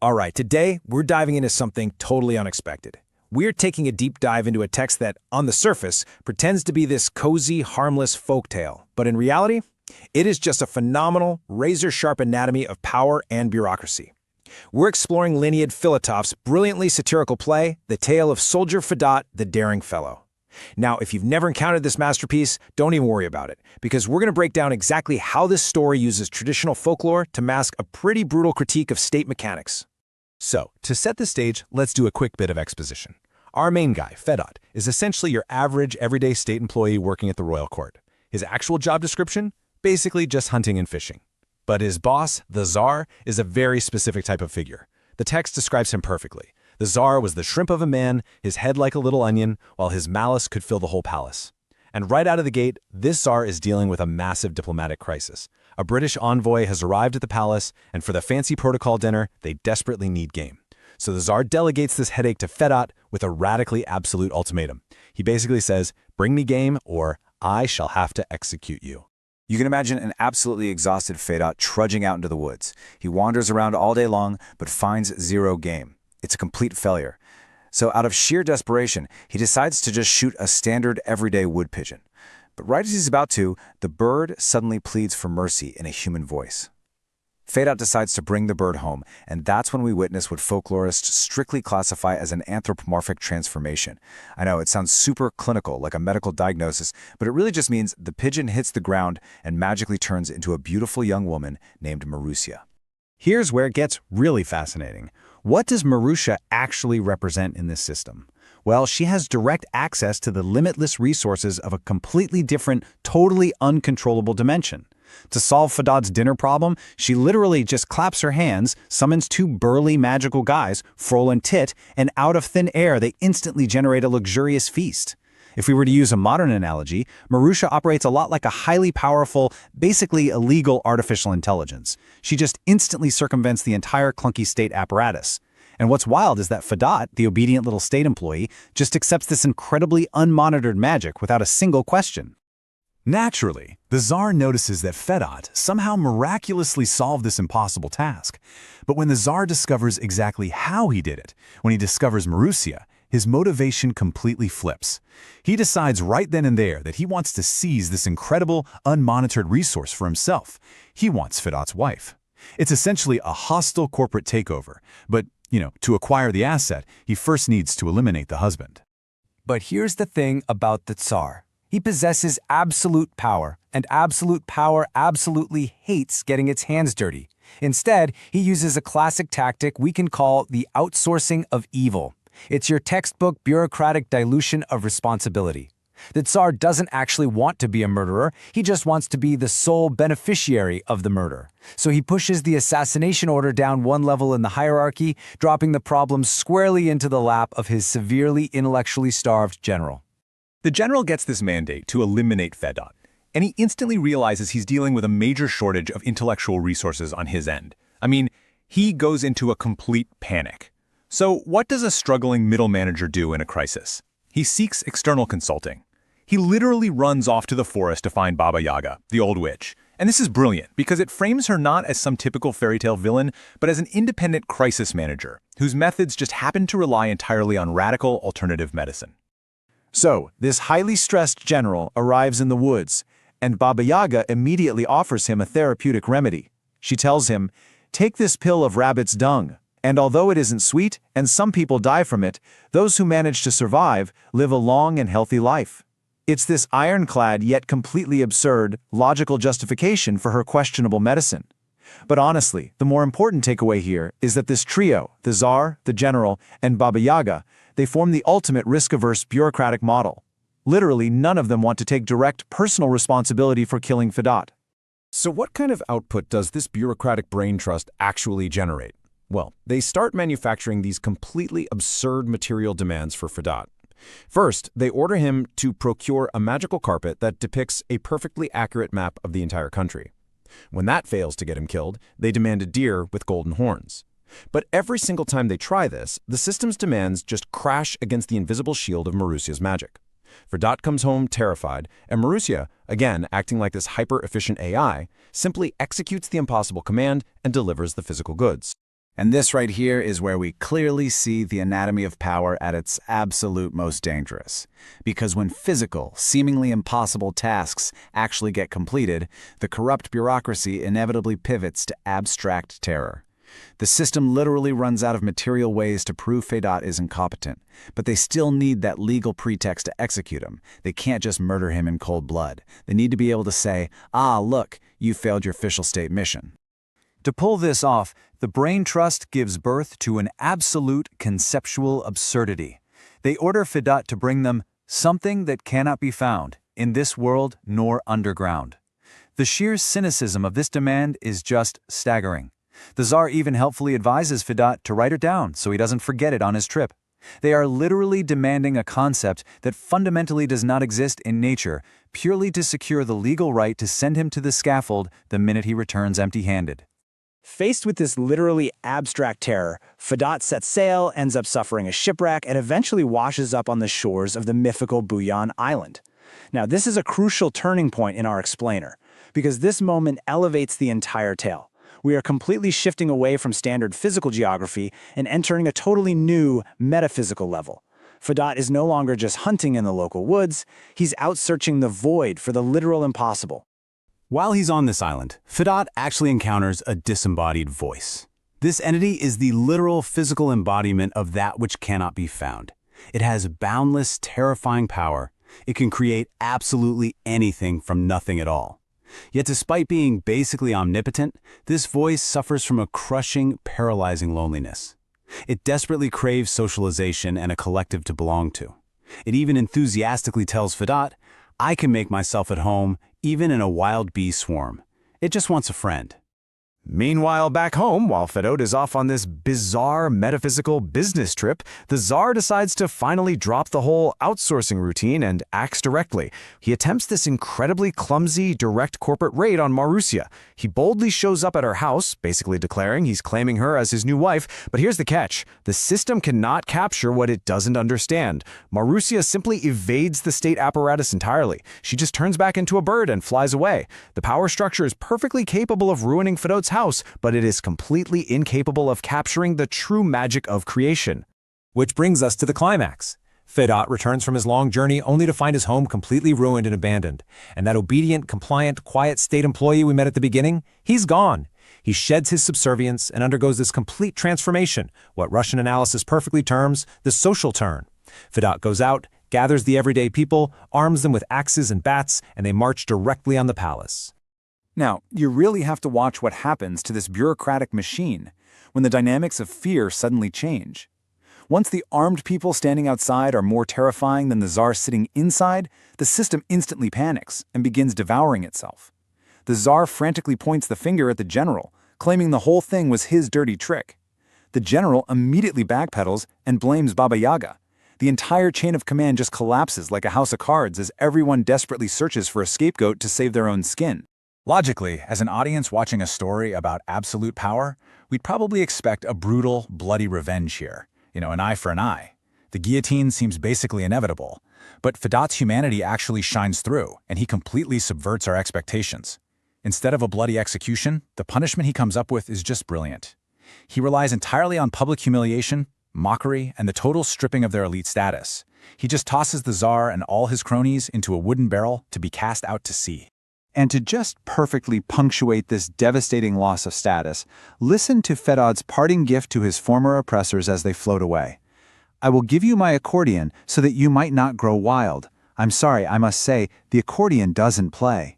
All right, today we're diving into something totally unexpected. We're taking a deep dive into a text that, on the surface, pretends to be this cozy, harmless folktale. But in reality, it is just a phenomenal, razor-sharp anatomy of power and bureaucracy. We're exploring Leonid Filatov's brilliantly satirical play, The Tale of Soldier Fedot, the Daring Fellow. Now, if you've never encountered this masterpiece, don't even worry about it, because we're going to break down exactly how this story uses traditional folklore to mask a pretty brutal critique of state mechanics. So, to set the stage, let's do a quick bit of exposition. Our main guy, Fedot, is essentially your average, everyday state employee working at the royal court. His actual job description? Basically just hunting and fishing. But his boss, the Tsar, is a very specific type of figure. The text describes him perfectly. The Tsar was the shrimp of a man, his head like a little onion, while his malice could fill the whole palace. And right out of the gate, this Tsar is dealing with a massive diplomatic crisis. A British envoy has arrived at the palace, and for the fancy protocol dinner, they desperately need game. So the Tsar delegates this headache to Fedot with a radically absolute ultimatum. He basically says, "Bring me game, or I shall have to execute you." You can imagine an absolutely exhausted Fedot trudging out into the woods. He wanders around all day long, but finds zero game. It's a complete failure. So out of sheer desperation, he decides to just shoot a standard everyday wood pigeon. But right as he's about to, the bird suddenly pleads for mercy in a human voice. Fedot decides to bring the bird home, and that's when we witness what folklorists strictly classify as an anthropomorphic transformation. I know, it sounds super clinical, like a medical diagnosis, but it really just means the pigeon hits the ground and magically turns into a beautiful young woman named Marussia. Here's where it gets really fascinating. What does Marussia actually represent in this system? Well, she has direct access to the limitless resources of a completely different, totally uncontrollable dimension. To solve Fedot's dinner problem, she literally just claps her hands, summons two burly magical guys, Frol and Tit, and out of thin air they instantly generate a luxurious feast. If we were to use a modern analogy, Marussia operates a lot like a highly powerful, basically illegal artificial intelligence. She just instantly circumvents the entire clunky state apparatus. And what's wild is that Fedot, the obedient little state employee, just accepts this incredibly unmonitored magic without a single question. Naturally, the Tsar notices that Fedot somehow miraculously solved this impossible task. But when the Tsar discovers exactly how he did it, when he discovers Marussia, his motivation completely flips. He decides right then and there that he wants to seize this incredible, unmonitored resource for himself. He wants Fedot's wife. It's essentially a hostile corporate takeover, but, to acquire the asset, he first needs to eliminate the husband. But here's the thing about the Tsar. He possesses absolute power, and absolute power absolutely hates getting its hands dirty. Instead, he uses a classic tactic we can call the outsourcing of evil. It's your textbook bureaucratic dilution of responsibility. The Tsar doesn't actually want to be a murderer, he just wants to be the sole beneficiary of the murder. So he pushes the assassination order down one level in the hierarchy, dropping the problem squarely into the lap of his severely intellectually starved general. The general gets this mandate to eliminate Fedot, and he instantly realizes he's dealing with a major shortage of intellectual resources on his end. He goes into a complete panic. So what does a struggling middle manager do in a crisis? He seeks external consulting. He literally runs off to the forest to find Baba Yaga, the old witch. And this is brilliant because it frames her not as some typical fairy tale villain, but as an independent crisis manager, whose methods just happen to rely entirely on radical alternative medicine. So, this highly stressed general arrives in the woods, and Baba Yaga immediately offers him a therapeutic remedy. She tells him, "Take this pill of rabbit's dung. And although it isn't sweet, and some people die from it, those who manage to survive live a long and healthy life." It's this ironclad yet completely absurd, logical justification for her questionable medicine. But honestly, the more important takeaway here is that this trio, the Tsar, the general, and Baba Yaga, they form the ultimate risk-averse bureaucratic model. Literally, none of them want to take direct personal responsibility for killing Fedot. So what kind of output does this bureaucratic brain trust actually generate? Well, they start manufacturing these completely absurd material demands for Fedot. First, they order him to procure a magical carpet that depicts a perfectly accurate map of the entire country. When that fails to get him killed, they demand a deer with golden horns. But every single time they try this, the system's demands just crash against the invisible shield of Marussia's magic. Fedot comes home terrified, and Marussia, again acting like this hyper-efficient AI, simply executes the impossible command and delivers the physical goods. And this right here is where we clearly see the anatomy of power at its absolute most dangerous. Because when physical, seemingly impossible tasks actually get completed, the corrupt bureaucracy inevitably pivots to abstract terror. The system literally runs out of material ways to prove Fedot is incompetent, but they still need that legal pretext to execute him. They can't just murder him in cold blood. They need to be able to say, "Ah, look, you failed your official state mission." To pull this off, the Brain Trust gives birth to an absolute conceptual absurdity. They order Fedot to bring them something that cannot be found in this world nor underground. The sheer cynicism of this demand is just staggering. The Tsar even helpfully advises Fedot to write it down so he doesn't forget it on his trip. They are literally demanding a concept that fundamentally does not exist in nature, purely to secure the legal right to send him to the scaffold the minute he returns empty-handed. Faced with this literally abstract terror, Fedot sets sail, ends up suffering a shipwreck, and eventually washes up on the shores of the mythical Buyan Island. Now, this is a crucial turning point in our explainer, because this moment elevates the entire tale. We are completely shifting away from standard physical geography and entering a totally new metaphysical level. Fedot is no longer just hunting in the local woods, he's out searching the void for the literal impossible. While he's on this island, Fedot actually encounters a disembodied voice. This entity is the literal physical embodiment of that which cannot be found. It has boundless, terrifying power. It can create absolutely anything from nothing at all. Yet despite being basically omnipotent, this voice suffers from a crushing, paralyzing loneliness. It desperately craves socialization and a collective to belong to. It even enthusiastically tells Fedot, "I can make myself at home, even in a wild bee swarm." It just wants a friend. Meanwhile, back home, while Fedot is off on this bizarre metaphysical business trip, the Tsar decides to finally drop the whole outsourcing routine and acts directly. He attempts this incredibly clumsy, direct corporate raid on Marussia. He boldly shows up at her house, basically declaring he's claiming her as his new wife. But here's the catch. The system cannot capture what it doesn't understand. Marussia simply evades the state apparatus entirely. She just turns back into a bird and flies away. The power structure is perfectly capable of ruining Fedot's house, but it is completely incapable of capturing the true magic of creation. Which brings us to the climax. Fedot returns from his long journey only to find his home completely ruined and abandoned. And that obedient, compliant, quiet state employee we met at the beginning, he's gone. He sheds his subservience and undergoes this complete transformation, what Russian analysis perfectly terms the social turn. Fedot goes out, gathers the everyday people, arms them with axes and bats, and they march directly on the palace. Now, you really have to watch what happens to this bureaucratic machine when the dynamics of fear suddenly change. Once the armed people standing outside are more terrifying than the Tsar sitting inside, the system instantly panics and begins devouring itself. The Tsar frantically points the finger at the general, claiming the whole thing was his dirty trick. The general immediately backpedals and blames Baba Yaga. The entire chain of command just collapses like a house of cards as everyone desperately searches for a scapegoat to save their own skin. Logically, as an audience watching a story about absolute power, we'd probably expect a brutal, bloody revenge here. An eye for an eye. The guillotine seems basically inevitable. But Fedot's humanity actually shines through, and he completely subverts our expectations. Instead of a bloody execution, the punishment he comes up with is just brilliant. He relies entirely on public humiliation, mockery, and the total stripping of their elite status. He just tosses the Tsar and all his cronies into a wooden barrel to be cast out to sea. And to just perfectly punctuate this devastating loss of status, listen to Fedot's parting gift to his former oppressors as they float away. "I will give you my accordion so that you might not grow wild. I'm sorry, I must say, the accordion doesn't play."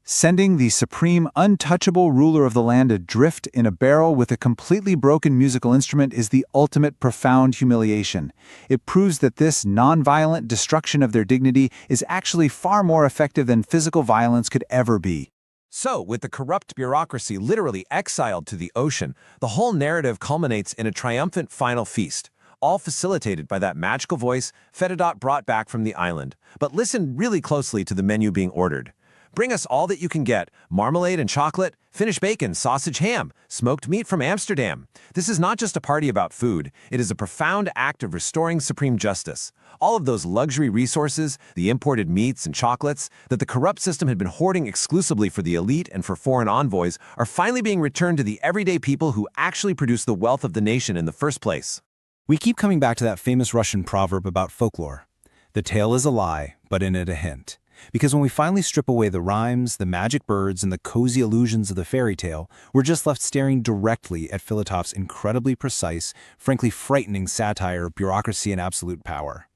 Sending the supreme, untouchable ruler of the land adrift in a barrel with a completely broken musical instrument is the ultimate profound humiliation. It proves that this non-violent destruction of their dignity is actually far more effective than physical violence could ever be. So, with the corrupt bureaucracy literally exiled to the ocean, the whole narrative culminates in a triumphant final feast, all facilitated by that magical voice Fedot brought back from the island. But listen really closely to the menu being ordered. Bring us all that you can get, marmalade and chocolate, Finnish bacon, sausage ham, smoked meat from Amsterdam. This is not just a party about food, it is a profound act of restoring supreme justice. All of those luxury resources, the imported meats and chocolates, that the corrupt system had been hoarding exclusively for the elite and for foreign envoys, are finally being returned to the everyday people who actually produce the wealth of the nation in the first place. We keep coming back to that famous Russian proverb about folklore. The tale is a lie, but in it a hint. Because when we finally strip away the rhymes, the magic birds, and the cozy illusions of the fairy tale, we're just left staring directly at Filatov's incredibly precise, frankly frightening satire of bureaucracy and absolute power.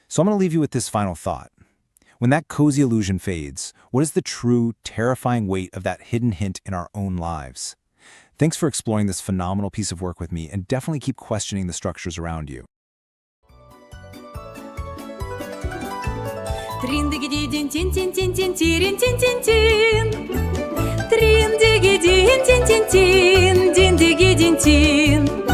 So I'm going to leave you with this final thought. When that cozy illusion fades, what is the true, terrifying weight of that hidden hint in our own lives? Thanks for exploring this phenomenal piece of work with me, and definitely keep questioning the structures around you. Трин-диги-дин-тин-тин-тин-тин. Трин-диги-дин-тин-тин-тин. Дин-диги-дин-тин.